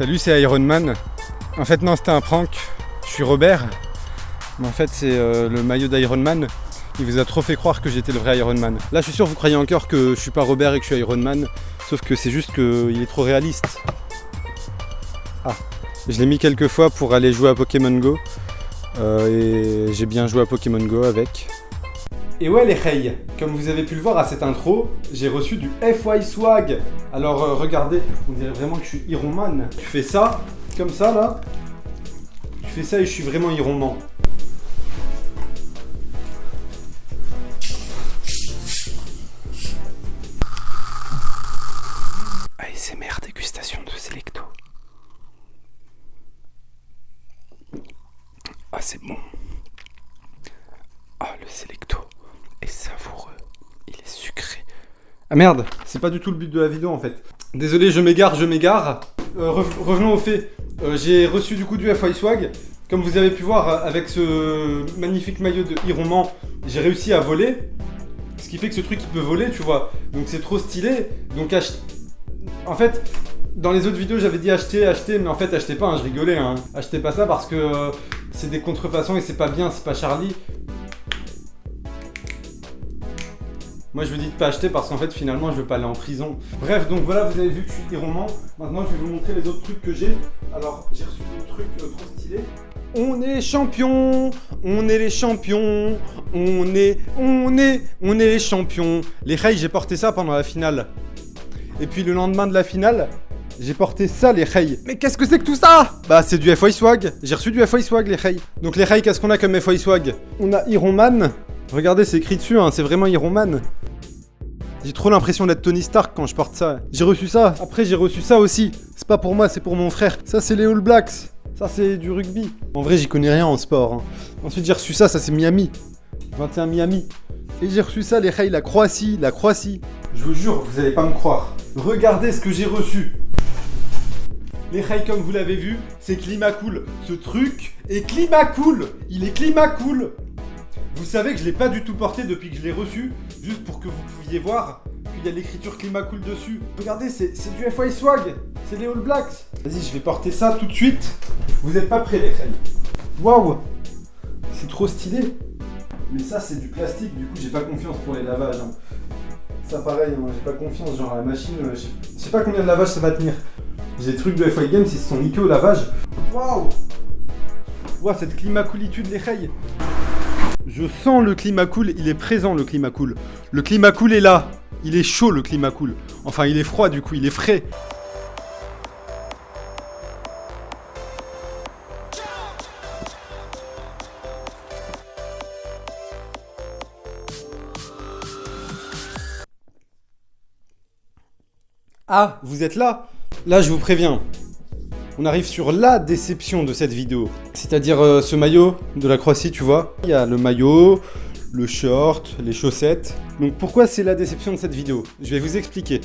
Salut, c'est Iron Man. En fait, non, c'était un prank. Je suis Robert. Mais en fait, c'est le maillot d'Iron Man. Il vous a trop fait croire que j'étais le vrai Iron Man. Là, je suis sûr que vous croyez encore que je suis pas Robert et que je suis Iron Man. Sauf que c'est juste qu'il est trop réaliste. Ah, je l'ai mis quelques fois pour aller jouer à Pokémon Go. Et j'ai bien joué à Pokémon Go avec. Et ouais les hey, comme vous avez pu le voir à cette intro, j'ai reçu du FY Swag. Alors regardez, on dirait vraiment que je suis Iron Man. Tu fais ça, comme ça là. Tu fais ça et je suis vraiment Iron Man. ASMR dégustation de Selecto. Ah c'est bon. Ah le Selecto est savoureux, il est sucré. Ah merde, c'est pas du tout le but de la vidéo en fait. Désolé, je m'égare. Revenons au fait. J'ai reçu du coup du FY Swag. Comme vous avez pu voir avec ce magnifique maillot de Iron Man, j'ai réussi à voler. Ce qui fait que ce truc il peut voler, tu vois. Donc c'est trop stylé. Donc en fait, dans les autres vidéos j'avais dit acheter, mais en fait achetez pas, hein, je rigolais. Hein. Achetez pas ça parce que c'est des contrefaçons et c'est pas bien, c'est pas Charlie. Moi je vous dis de pas acheter parce qu'en fait finalement je veux pas aller en prison. Bref, donc voilà, vous avez vu que je suis Iron Man. Maintenant je vais vous montrer les autres trucs que j'ai. Alors j'ai reçu d'autres trucs trop stylés. On est les champions, on est les champions, on est les champions. Les Rey, j'ai porté ça pendant la finale. Et puis le lendemain de la finale, j'ai porté ça les Rey. Mais qu'est-ce que c'est que tout ça? Bah c'est du FY Swag. J'ai reçu du FY Swag les Rey. Donc les Rey, qu'est-ce qu'on a comme FY Swag? On a Iron Man. Regardez, c'est écrit dessus, hein, c'est vraiment Iron Man. J'ai trop l'impression d'être Tony Stark quand je porte ça. J'ai reçu ça. Après, j'ai reçu ça aussi. C'est pas pour moi, c'est pour mon frère. Ça, c'est les All Blacks. Ça, c'est du rugby. En vrai, j'y connais rien en sport. Hein. Ensuite, j'ai reçu ça, c'est Miami. 21 Miami. Et j'ai reçu ça, les Rey, la Croatie. Je vous jure, vous allez pas me croire. Regardez ce que j'ai reçu. Les Rey, comme vous l'avez vu, c'est Climacool. Ce truc est Climacool. Il est Climacool. Vous savez que je l'ai pas du tout porté depuis que je l'ai reçu, juste pour que vous pouviez voir qu'il y a l'écriture Climacool dessus. Regardez, c'est du FY Swag, c'est les All Blacks. Vas-y, je vais porter ça tout de suite. Vous êtes pas prêts les Rey. Waouh, c'est trop stylé. Mais ça c'est du plastique, du coup j'ai pas confiance pour les lavages. Hein. Ça pareil, hein, j'ai pas confiance, genre la machine, je sais pas combien de lavage ça va tenir. J'ai des trucs de FY Games, ils se sont niqués au lavage. Waouh. Waouh, cette Climacoolitude les Rey. Je sens le Climacool, il est présent le Climacool. Le Climacool est là, il est chaud le Climacool. Enfin il est froid du coup, il est frais. Ah, vous êtes là? Là je vous préviens. On arrive sur la déception de cette vidéo. C'est-à-dire ce maillot de la Croatie, tu vois. Il y a le maillot, le short, les chaussettes. Donc pourquoi c'est la déception de cette vidéo? Je vais vous expliquer.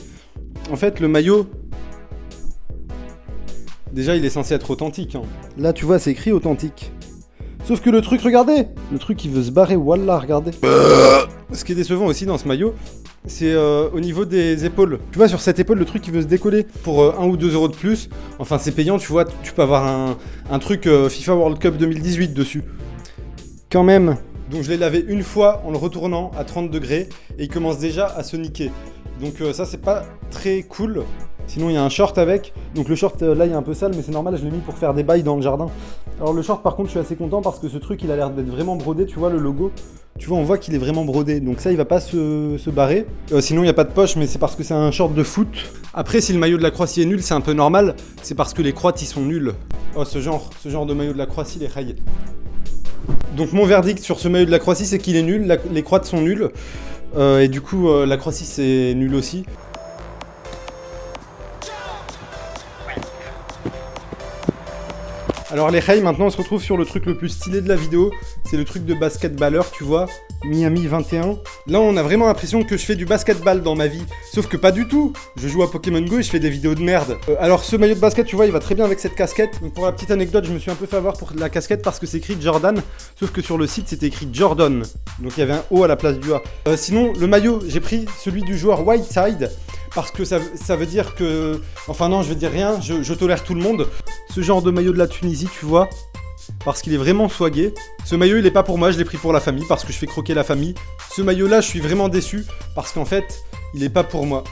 En fait, le maillot... Déjà, il est censé être authentique. Hein. Là, tu vois, c'est écrit authentique. Sauf que le truc, regardez! Le truc, il veut se barrer. Wallah, regardez. Ce qui est décevant aussi dans ce maillot, c'est au niveau des épaules. Tu vois, sur cette épaule, le truc, il veut se décoller. Pour 1 ou 2 euros de plus, enfin, c'est payant, tu vois, tu peux avoir un truc FIFA World Cup 2018 dessus. Quand même. Donc, je l'ai lavé une fois en le retournant à 30 degrés et il commence déjà à se niquer. Donc, ça, c'est pas très cool. Sinon, il y a un short avec. Donc, le short, là, il est un peu sale, mais c'est normal, je l'ai mis pour faire des bails dans le jardin. Alors, le short, par contre, je suis assez content parce que ce truc, il a l'air d'être vraiment brodé. Tu vois, le logo. Tu vois, on voit qu'il est vraiment brodé. Donc, ça, il va pas se barrer. Sinon, il n'y a pas de poche, mais c'est parce que c'est un short de foot. Après, si le maillot de la Croatie est nul, c'est un peu normal. C'est parce que les Croates, ils sont nuls. Oh, ce genre de maillot de la Croatie, les Rey. Donc, mon verdict sur ce maillot de la Croatie, c'est qu'il est nul. Les Croates sont nuls. Et du coup, la Croatie, c'est nul aussi. Alors les Rey, maintenant on se retrouve sur le truc le plus stylé de la vidéo, c'est le truc de basketballeur, tu vois, Miami 21. Là on a vraiment l'impression que je fais du basketball dans ma vie, sauf que pas du tout. Je joue à Pokémon Go et je fais des vidéos de merde. Alors ce maillot de basket, tu vois, il va très bien avec cette casquette. Donc pour la petite anecdote, je me suis un peu fait avoir pour la casquette parce que c'est écrit Jordan, sauf que sur le site c'était écrit Jordan. Donc il y avait un O à la place du A. Sinon, le maillot, j'ai pris celui du joueur Whiteside parce que ça veut dire que... Enfin non, je vais dire rien, je tolère tout le monde. Ce genre de maillot de la Tunisie, tu vois, parce qu'il est vraiment swagué. Ce maillot, il est pas pour moi, je l'ai pris pour la famille, parce que je fais croquer la famille. Ce maillot-là, je suis vraiment déçu, parce qu'en fait, il est pas pour moi.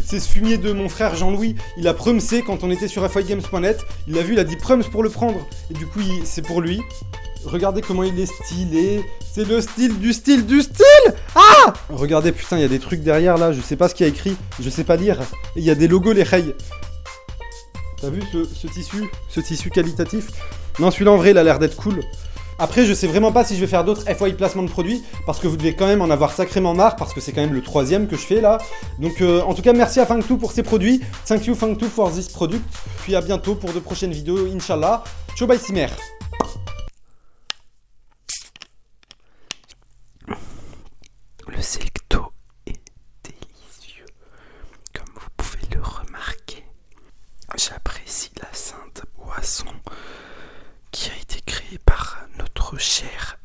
C'est ce fumier de mon frère Jean-Louis, il a prumsé quand on était sur FYGames.net, il a vu, il a dit prums pour le prendre, et du coup c'est pour lui. Regardez comment il est stylé, c'est le style du style du style. Ah! Regardez, putain, il y a des trucs derrière là, je sais pas ce qu'il y a écrit, je sais pas lire, et il y a des logos les rails. T'as vu ce tissu qualitatif? Non, celui-là en vrai il a l'air d'être cool. Après, je sais vraiment pas si je vais faire d'autres FY placements de produits, parce que vous devez quand même en avoir sacrément marre, parce que c'est quand même le 3e que je fais là. Donc en tout cas, merci à Fangtu pour ces produits. Thank you Fangtu for this product. Puis à bientôt pour de prochaines vidéos, Inch'Allah. Ciao bye Simer. Le Selecto est délicieux, comme vous pouvez le remarquer. J'apprécie la sainte boisson qui a été créée par notre cher